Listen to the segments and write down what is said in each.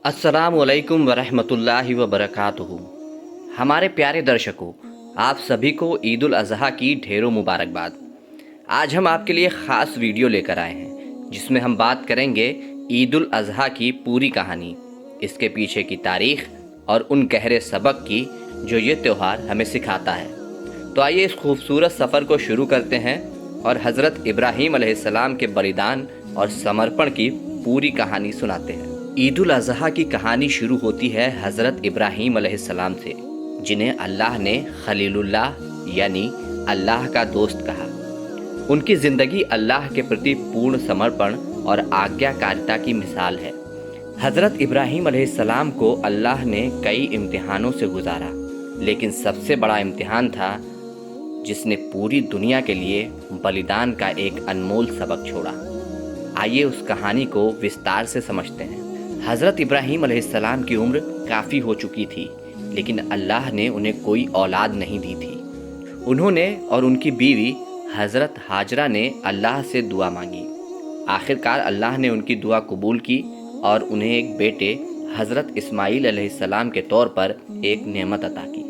السلام علیکم ورحمۃ اللہ وبرکاتہ۔ ہمارے پیارے درشکوں، آپ سبھی کو عید الاضحیٰ کی ڈھیروں مبارکباد۔ آج ہم آپ کے لیے خاص ویڈیو لے کر آئے ہیں جس میں ہم بات کریں گے عید الاضحیٰ کی پوری کہانی، اس کے پیچھے کی تاریخ اور ان گہرے سبق کی جو یہ تہوار ہمیں سکھاتا ہے۔ تو آئیے اس خوبصورت سفر کو شروع کرتے ہیں اور حضرت ابراہیم علیہ السلام کے بلیدان اور سمرپن کی پوری کہانی سناتے ہیں۔ عید الاضحیٰ کی کہانی شروع ہوتی ہے حضرت ابراہیم علیہ السلام سے، جنہیں اللہ نے خلیل اللہ یعنی اللہ کا دوست کہا۔ ان کی زندگی اللہ کے پرتی پورن سمرپن اور آگیا کاریتا کی مثال ہے۔ حضرت ابراہیم علیہ السلام کو اللہ نے کئی امتحانوں سے گزارا، لیکن سب سے بڑا امتحان تھا جس نے پوری دنیا کے لیے بلیدان کا ایک انمول سبق چھوڑا۔ آئیے اس کہانی کو وستار سے سمجھتے ہیں۔ حضرت ابراہیم علیہ السلام کی عمر کافی ہو چکی تھی، لیکن اللہ نے انہیں کوئی اولاد نہیں دی تھی۔ انہوں نے اور ان کی بیوی حضرت ہاجرہ نے اللہ سے دعا مانگی۔ آخرکار اللہ نے ان کی دعا قبول کی اور انہیں ایک بیٹے حضرت اسماعیل علیہ السلام کے طور پر ایک نعمت عطا کی۔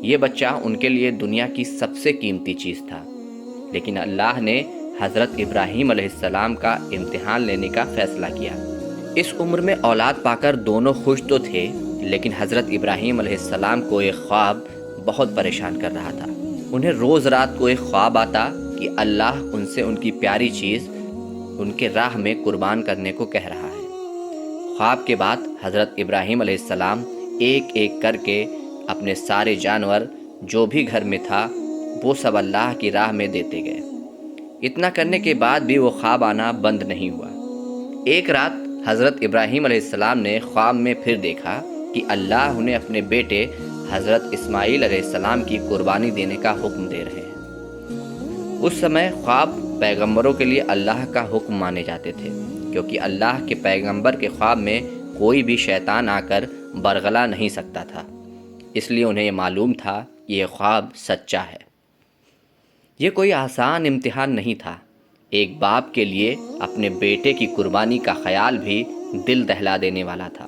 یہ بچہ ان کے لیے دنیا کی سب سے قیمتی چیز تھا، لیکن اللہ نے حضرت ابراہیم علیہ السلام کا امتحان لینے کا فیصلہ کیا۔ اس عمر میں اولاد پا کر دونوں خوش تو تھے، لیکن حضرت ابراہیم علیہ السلام کو ایک خواب بہت پریشان کر رہا تھا۔ انہیں روز رات کو ایک خواب آتا کہ اللہ ان سے ان کی پیاری چیز ان کے راہ میں قربان کرنے کو کہہ رہا ہے۔ خواب کے بعد حضرت ابراہیم علیہ السلام ایک ایک کر کے اپنے سارے جانور جو بھی گھر میں تھا وہ سب اللہ کی راہ میں دیتے گئے۔ اتنا کرنے کے بعد بھی وہ خواب آنا بند نہیں ہوا۔ ایک رات حضرت ابراہیم علیہ السلام نے خواب میں پھر دیکھا کہ اللہ انہیں اپنے بیٹے حضرت اسماعیل علیہ السلام کی قربانی دینے کا حکم دے رہے ہیں۔ اس سمے خواب پیغمبروں کے لیے اللہ کا حکم مانے جاتے تھے، کیونکہ اللہ کے پیغمبر کے خواب میں کوئی بھی شیطان آ کر برگلا نہیں سکتا تھا، اس لیے انہیں یہ معلوم تھا کہ یہ خواب سچا ہے۔ یہ کوئی آسان امتحان نہیں تھا۔ ایک باپ کے لیے اپنے بیٹے کی قربانی کا خیال بھی دل دہلا دینے والا تھا،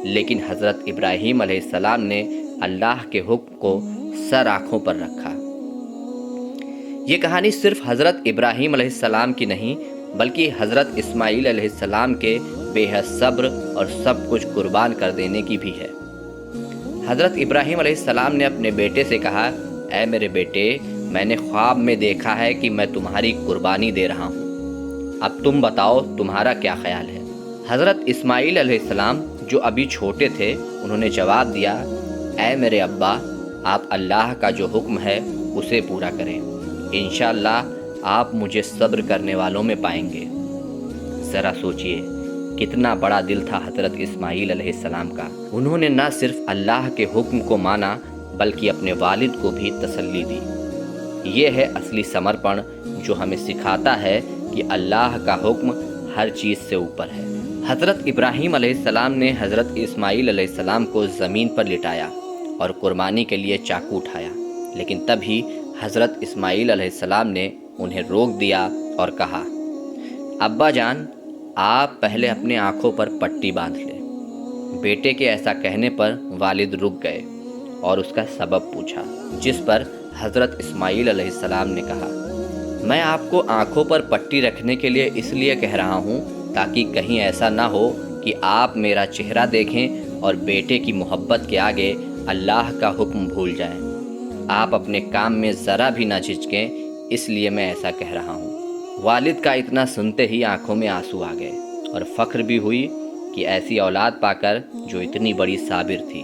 لیکن حضرت ابراہیم علیہ السلام نے اللہ کے حکم کو سر آنکھوں پر رکھا۔ یہ کہانی صرف حضرت ابراہیم علیہ السلام کی نہیں، بلکہ حضرت اسماعیل علیہ السلام کے بے حد صبر اور سب کچھ قربان کر دینے کی بھی ہے۔ حضرت ابراہیم علیہ السلام نے اپنے بیٹے سے کہا، اے میرے بیٹے، میں نے خواب میں دیکھا ہے کہ میں تمہاری قربانی دے رہا ہوں، اب تم بتاؤ تمہارا کیا خیال ہے؟ حضرت اسماعیل علیہ السلام جو ابھی چھوٹے تھے، انہوں نے جواب دیا، اے میرے ابا، آپ اللہ کا جو حکم ہے اسے پورا کریں، انشاءاللہ آپ مجھے صبر کرنے والوں میں پائیں گے۔ ذرا سوچئے کتنا بڑا دل تھا حضرت اسماعیل علیہ السلام کا۔ انہوں نے نہ صرف اللہ کے حکم کو مانا بلکہ اپنے والد کو بھی تسلی دی۔ یہ ہے اصلی سمرپن، جو ہمیں سکھاتا ہے کہ اللہ کا حکم ہر چیز سے اوپر ہے۔ حضرت ابراہیم علیہ السلام نے حضرت اسماعیل علیہ السلام کو زمین پر لٹایا اور قربانی کے لیے چاقو اٹھایا، لیکن تبھی حضرت اسماعیل علیہ السلام نے انہیں روک دیا اور کہا، ابا جان، آپ پہلے اپنے آنکھوں پر پٹی باندھ لیں۔ بیٹے کے ایسا کہنے پر والد رک گئے اور اس کا سبب پوچھا، جس پر حضرت اسماعیل علیہ السلام نے کہا، میں آپ کو آنکھوں پر پٹی رکھنے کے لیے اس لیے کہہ رہا ہوں تاکہ کہیں ایسا نہ ہو کہ آپ میرا چہرہ دیکھیں اور بیٹے کی محبت کے آگے اللہ کا حکم بھول جائیں۔ آپ اپنے کام میں ذرا بھی نہ جھجکیں، اس لیے میں ایسا کہہ رہا ہوں۔ والد کا اتنا سنتے ہی آنکھوں میں آنسو آ گئے اور فخر بھی ہوئی کہ ایسی اولاد پا کر جو اتنی بڑی صابر تھی۔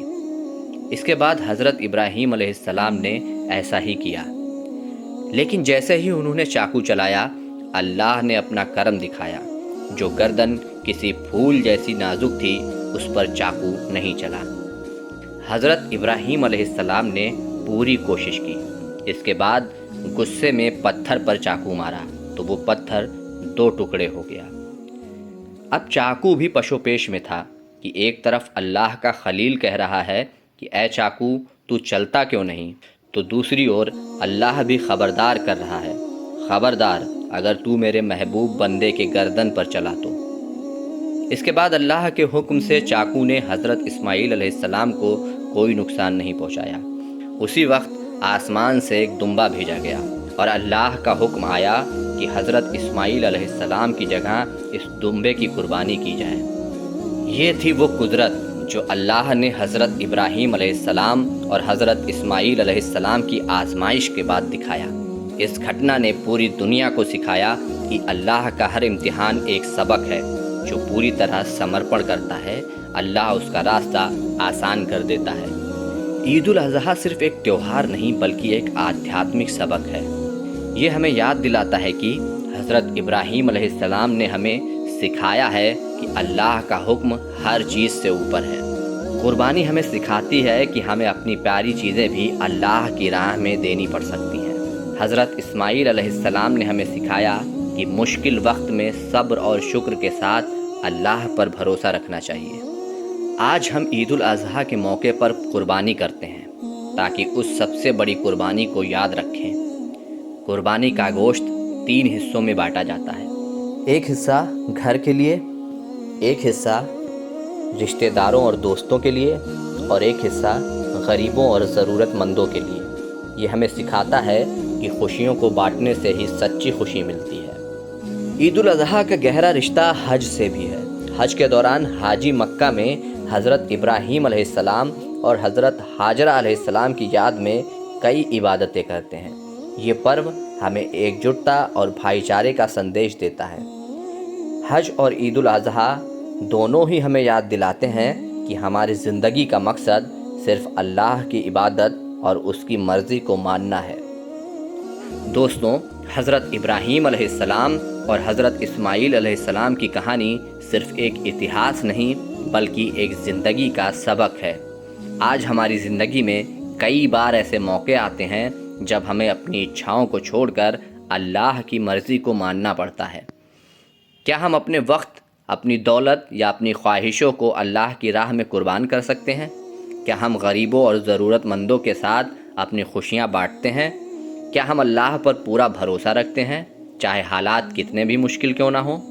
اس کے بعد حضرت ابراہیم علیہ السلام نے ایسا ہی کیا، لیکن جیسے ہی انہوں نے چاقو چلایا، اللہ نے اپنا کرم دکھایا۔ جو گردن کسی پھول جیسی نازک تھی، اس پر چاقو نہیں چلا۔ حضرت ابراہیم علیہ السلام نے پوری کوشش کی۔ اس کے بعد غصے میں پتھر پر چاقو مارا تو وہ پتھر 2 ٹکڑے ہو گیا۔ اب چاقو بھی پشو پیش میں تھا کہ ایک طرف اللہ کا خلیل کہہ رہا ہے کہ اے چاقو، تو چلتا کیوں نہیں؟ تو دوسری اور اللہ بھی خبردار کر رہا ہے، خبردار اگر تو میرے محبوب بندے کے گردن پر چلا تو۔ اس کے بعد اللہ کے حکم سے چاقو نے حضرت اسماعیل علیہ السلام کو کوئی نقصان نہیں پہنچایا۔ اسی وقت آسمان سے ایک دمبا بھیجا گیا اور اللہ کا حکم آیا کہ حضرت اسماعیل علیہ السلام کی جگہ اس دمبے کی قربانی کی جائے۔ یہ تھی وہ قدرت جو اللہ نے حضرت ابراہیم علیہ السلام اور حضرت اسماعیل علیہ السلام کی آزمائش کے بعد دکھایا۔ اس گھٹنا نے پوری دنیا کو سکھایا کہ اللہ کا ہر امتحان ایک سبق ہے۔ جو پوری طرح سمرپن کرتا ہے اللہ اس کا راستہ آسان کر دیتا ہے۔ عید الاضحیٰ صرف ایک تہوار نہیں بلکہ ایک آدھیاتمک سبق ہے۔ یہ ہمیں یاد دلاتا ہے کہ حضرت ابراہیم علیہ السلام نے ہمیں سکھایا ہے کہ اللہ کا حکم ہر چیز سے اوپر ہے۔ قربانی ہمیں سکھاتی ہے کہ ہمیں اپنی پیاری چیزیں بھی اللہ کی راہ میں دینی پڑ سکتی ہیں۔ حضرت اسماعیل علیہ السلام نے ہمیں سکھایا کہ مشکل وقت میں صبر اور شکر کے ساتھ اللہ پر بھروسہ رکھنا چاہیے۔ آج ہم عید الاضحیٰ کے موقع پر قربانی کرتے ہیں تاکہ اس سب سے بڑی قربانی کو یاد رکھیں۔ قربانی کا گوشت 3 حصوں میں بانٹا جاتا ہے۔ ایک حصہ گھر کے لیے، ایک حصہ رشتہ داروں اور دوستوں کے لیے، اور ایک حصہ غریبوں اور ضرورت مندوں کے لیے۔ یہ ہمیں سکھاتا ہے کہ خوشیوں کو بانٹنے سے ہی سچی خوشی ملتی ہے۔ عید الاضحیٰ کا گہرا رشتہ حج سے بھی ہے۔ حج کے دوران حاجی مکہ میں حضرت ابراہیم علیہ السلام اور حضرت حاجرہ علیہ السلام کی یاد میں کئی عبادتیں کرتے ہیں۔ یہ پرو ہمیں ایک جٹتا اور بھائی چارے کا سندیش دیتا ہے۔ حج اور عید الاضحیٰ دونوں ہی ہمیں یاد دلاتے ہیں کہ ہماری زندگی کا مقصد صرف اللہ کی عبادت اور اس کی مرضی کو ماننا ہے۔ دوستوں، حضرت ابراہیم علیہ السلام اور حضرت اسماعیل علیہ السلام کی کہانی صرف ایک اتہاس نہیں بلکہ ایک زندگی کا سبق ہے۔ آج ہماری زندگی میں کئی بار ایسے موقع آتے ہیں جب ہمیں اپنی اچھاؤں کو چھوڑ کر اللہ کی مرضی کو ماننا پڑتا ہے۔ کیا ہم اپنے وقت، اپنی دولت یا اپنی خواہشوں کو اللہ کی راہ میں قربان کر سکتے ہیں؟ کیا ہم غریبوں اور ضرورت مندوں کے ساتھ اپنی خوشیاں بانٹتے ہیں؟ کیا ہم اللہ پر پورا بھروسہ رکھتے ہیں چاہے حالات کتنے بھی مشکل کیوں نہ ہوں؟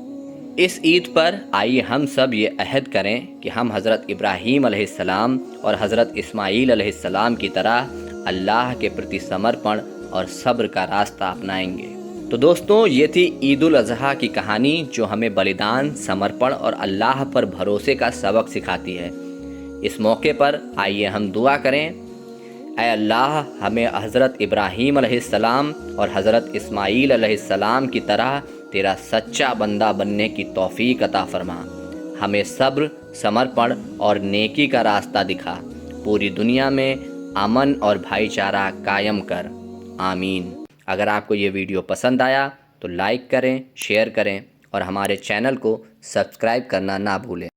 اس عید پر آئیے ہم سب یہ عہد کریں کہ ہم حضرت ابراہیم علیہ السلام اور حضرت اسماعیل علیہ السلام کی طرح اللہ کے پرتی سمرپن اور صبر کا راستہ اپنائیں گے۔ تو دوستوں، یہ تھی عید الاضحیٰ کی کہانی جو ہمیں بلیدان، سمرپن اور اللہ پر بھروسے کا سبق سکھاتی ہے۔ اس موقع پر آئیے ہم دعا کریں۔ اے اللہ، ہمیں حضرت ابراہیم علیہ السلام اور حضرت اسماعیل علیہ السلام کی طرح تیرا سچا بندہ بننے کی توفیق عطا فرما۔ ہمیں صبر، سمرپن اور نیکی کا راستہ دکھا۔ پوری دنیا میں امن اور بھائی چارہ قائم کر۔ آمین۔ اگر آپ کو یہ ویڈیو پسند آیا تو لائک کریں، شیئر کریں اور ہمارے چینل کو سبسکرائب کرنا نہ بھولیں۔